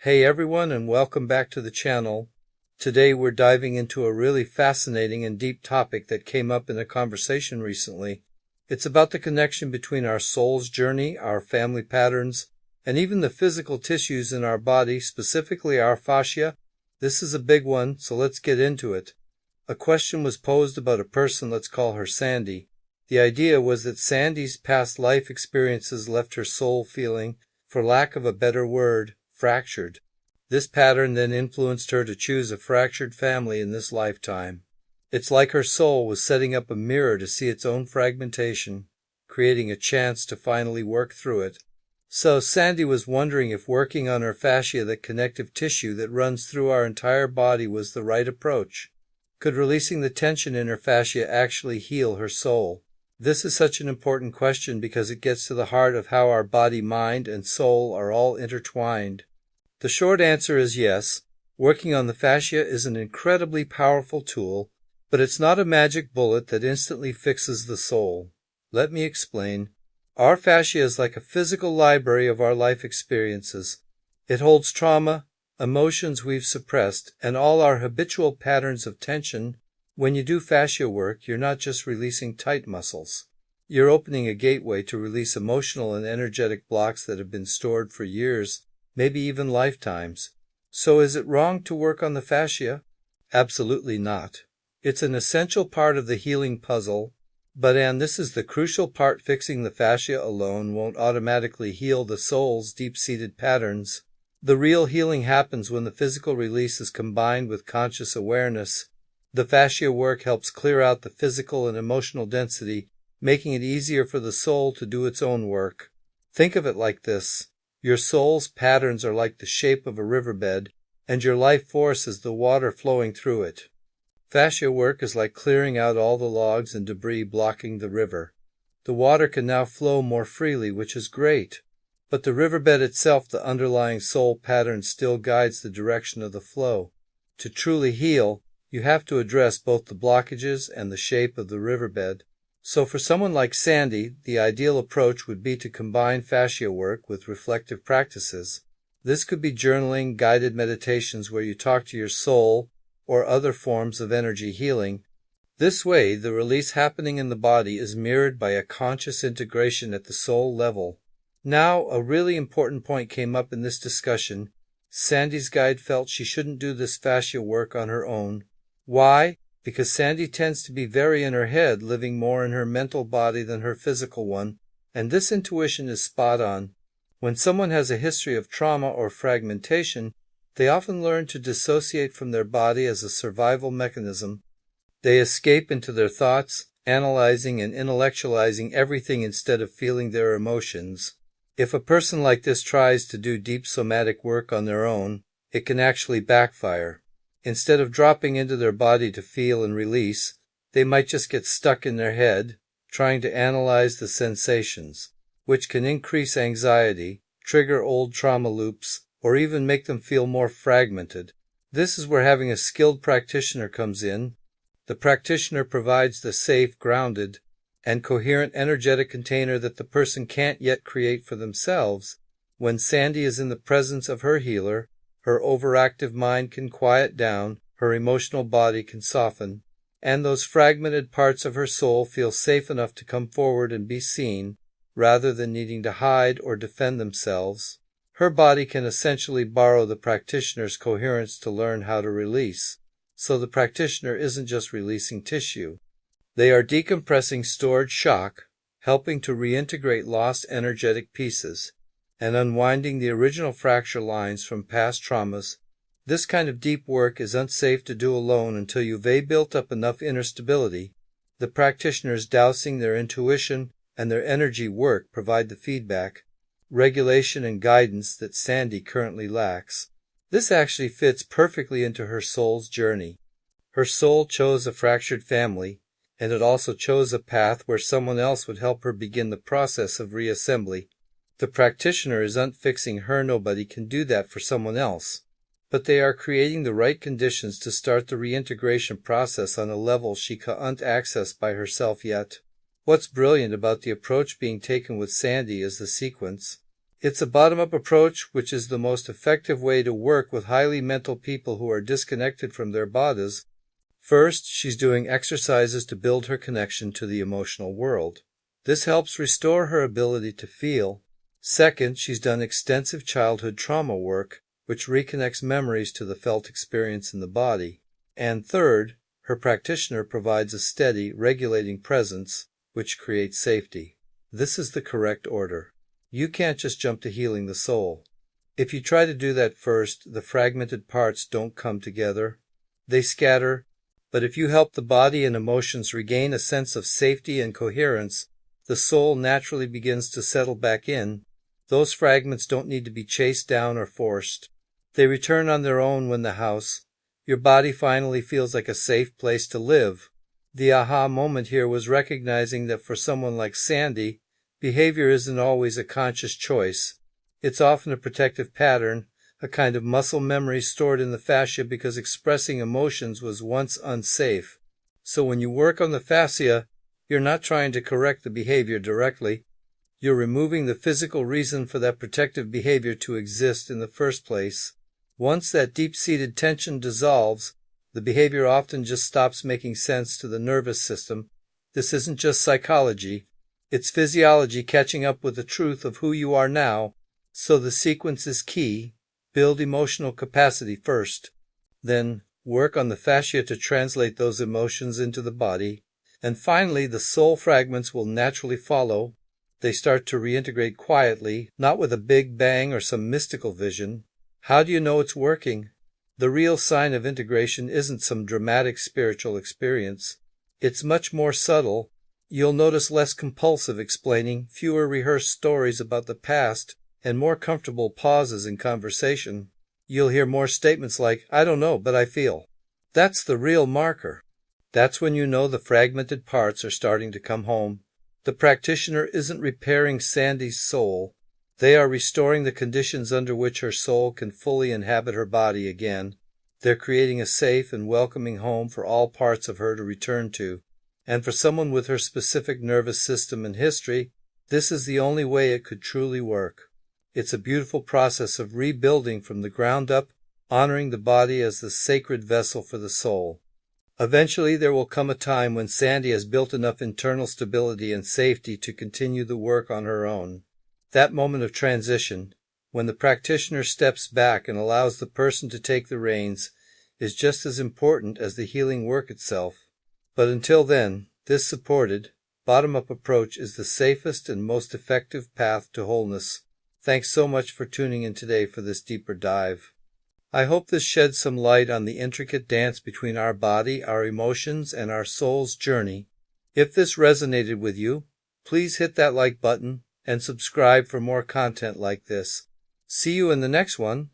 Hey everyone, and welcome back to the channel. Today we're diving into a really fascinating and deep topic that came up in a conversation recently. It's about the connection between our soul's journey, our family patterns, and even the physical tissues in our body, specifically our fascia. This is a big one, so let's get into it. A question was posed about a person, let's call her Sandy. The idea was that Sandy's past life experiences left her soul feeling, for lack of a better word, fractured. This pattern then influenced her to choose a fractured family in this lifetime. It's like her soul was setting up a mirror to see its own fragmentation, creating a chance to finally work through it. So Sandy was wondering if working on her fascia, that connective tissue that runs through our entire body, was the right approach. Could releasing the tension in her fascia actually heal her soul? This is such an important question because it gets to the heart of how our body, mind, and soul are all intertwined. The short answer is yes. Working on the fascia is an incredibly powerful tool, but it's not a magic bullet that instantly fixes the soul. Let me explain. Our fascia is like a physical library of our life experiences. It holds trauma, emotions we've suppressed, and all our habitual patterns of tension. When you do fascia work, you're not just releasing tight muscles. You're opening a gateway to release emotional and energetic blocks that have been stored for years, maybe even lifetimes. So is it wrong to work on the fascia? Absolutely not. It's an essential part of the healing puzzle. And this is the crucial part: fixing the fascia alone won't automatically heal the soul's deep-seated patterns. The real healing happens when the physical release is combined with conscious awareness. The fascia work helps clear out the physical and emotional density, making it easier for the soul to do its own work. Think of it like this. Your soul's patterns are like the shape of a riverbed, and your life force is the water flowing through it. Fascia work is like clearing out all the logs and debris blocking the river. The water can now flow more freely, which is great. But the riverbed itself, the underlying soul pattern, still guides the direction of the flow. To truly heal, you have to address both the blockages and the shape of the riverbed. So for someone like Sandy, the ideal approach would be to combine fascia work with reflective practices. This could be journaling, guided meditations where you talk to your soul, or other forms of energy healing. This way, the release happening in the body is mirrored by a conscious integration at the soul level. Now, a really important point came up in this discussion. Sandy's guide felt she shouldn't do this fascia work on her own. Why? Because Sandy tends to be very in her head, living more in her mental body than her physical one, and this intuition is spot on. When someone has a history of trauma or fragmentation, they often learn to dissociate from their body as a survival mechanism. They escape into their thoughts, analyzing and intellectualizing everything instead of feeling their emotions. If a person like this tries to do deep somatic work on their own, it can actually backfire. Instead of dropping into their body to feel and release, they might just get stuck in their head, trying to analyze the sensations, which can increase anxiety, trigger old trauma loops, or even make them feel more fragmented. This is where having a skilled practitioner comes in. The practitioner provides the safe, grounded, and coherent energetic container that the person can't yet create for themselves. When Sandy is in the presence of her healer, her overactive mind can quiet down, her emotional body can soften, and those fragmented parts of her soul feel safe enough to come forward and be seen, rather than needing to hide or defend themselves. Her body can essentially borrow the practitioner's coherence to learn how to release. So the practitioner isn't just releasing tissue. They are decompressing stored shock, helping to reintegrate lost energetic pieces, and unwinding the original fracture lines from past traumas. This kind of deep work is unsafe to do alone until you've built up enough inner stability. The practitioners dousing their intuition and their energy work provide the feedback, regulation, and guidance that Sandy currently lacks. This actually fits perfectly into her soul's journey. Her soul chose a fractured family, and it also chose a path where someone else would help her begin the process of reassembly. The practitioner isn't fixing her. Nobody can do that for someone else. But they are creating the right conditions to start the reintegration process on a level she can't access by herself yet. What's brilliant about the approach being taken with Sandy is the sequence. It's a bottom-up approach, which is the most effective way to work with highly mental people who are disconnected from their bodies. First, she's doing exercises to build her connection to the emotional world. This helps restore her ability to feel. Second, she's done extensive childhood trauma work, which reconnects memories to the felt experience in the body. And third, her practitioner provides a steady, regulating presence, which creates safety. This is the correct order. You can't just jump to healing the soul. If you try to do that first, the fragmented parts don't come together. They scatter. But if you help the body and emotions regain a sense of safety and coherence, the soul naturally begins to settle back in. Those fragments don't need to be chased down or forced. They return on their own when your body finally feels like a safe place to live. The aha moment here was recognizing that for someone like Sandy, behavior isn't always a conscious choice. It's often a protective pattern, a kind of muscle memory stored in the fascia because expressing emotions was once unsafe. So when you work on the fascia, you're not trying to correct the behavior directly. You're removing the physical reason for that protective behavior to exist in the first place. Once that deep-seated tension dissolves, the behavior often just stops making sense to the nervous system. This isn't just psychology. It's physiology catching up with the truth of who you are now. So the sequence is key. Build emotional capacity first. Then work on the fascia to translate those emotions into the body. And finally, the soul fragments will naturally follow. They start to reintegrate quietly, not with a big bang or some mystical vision. How do you know it's working? The real sign of integration isn't some dramatic spiritual experience. It's much more subtle. You'll notice less compulsive explaining, fewer rehearsed stories about the past, and more comfortable pauses in conversation. You'll hear more statements like, "I don't know, but I feel." That's the real marker. That's when you know the fragmented parts are starting to come home. The practitioner isn't repairing Sandy's soul. They are restoring the conditions under which her soul can fully inhabit her body again. They're creating a safe and welcoming home for all parts of her to return to. And for someone with her specific nervous system and history, this is the only way it could truly work. It's a beautiful process of rebuilding from the ground up, honoring the body as the sacred vessel for the soul. Eventually, there will come a time when Sandy has built enough internal stability and safety to continue the work on her own. That moment of transition, when the practitioner steps back and allows the person to take the reins, is just as important as the healing work itself. But until then, this supported, bottom-up approach is the safest and most effective path to wholeness. Thanks so much for tuning in today for this deeper dive. I hope this sheds some light on the intricate dance between our body, our emotions, and our soul's journey. If this resonated with you, please hit that like button and subscribe for more content like this. See you in the next one.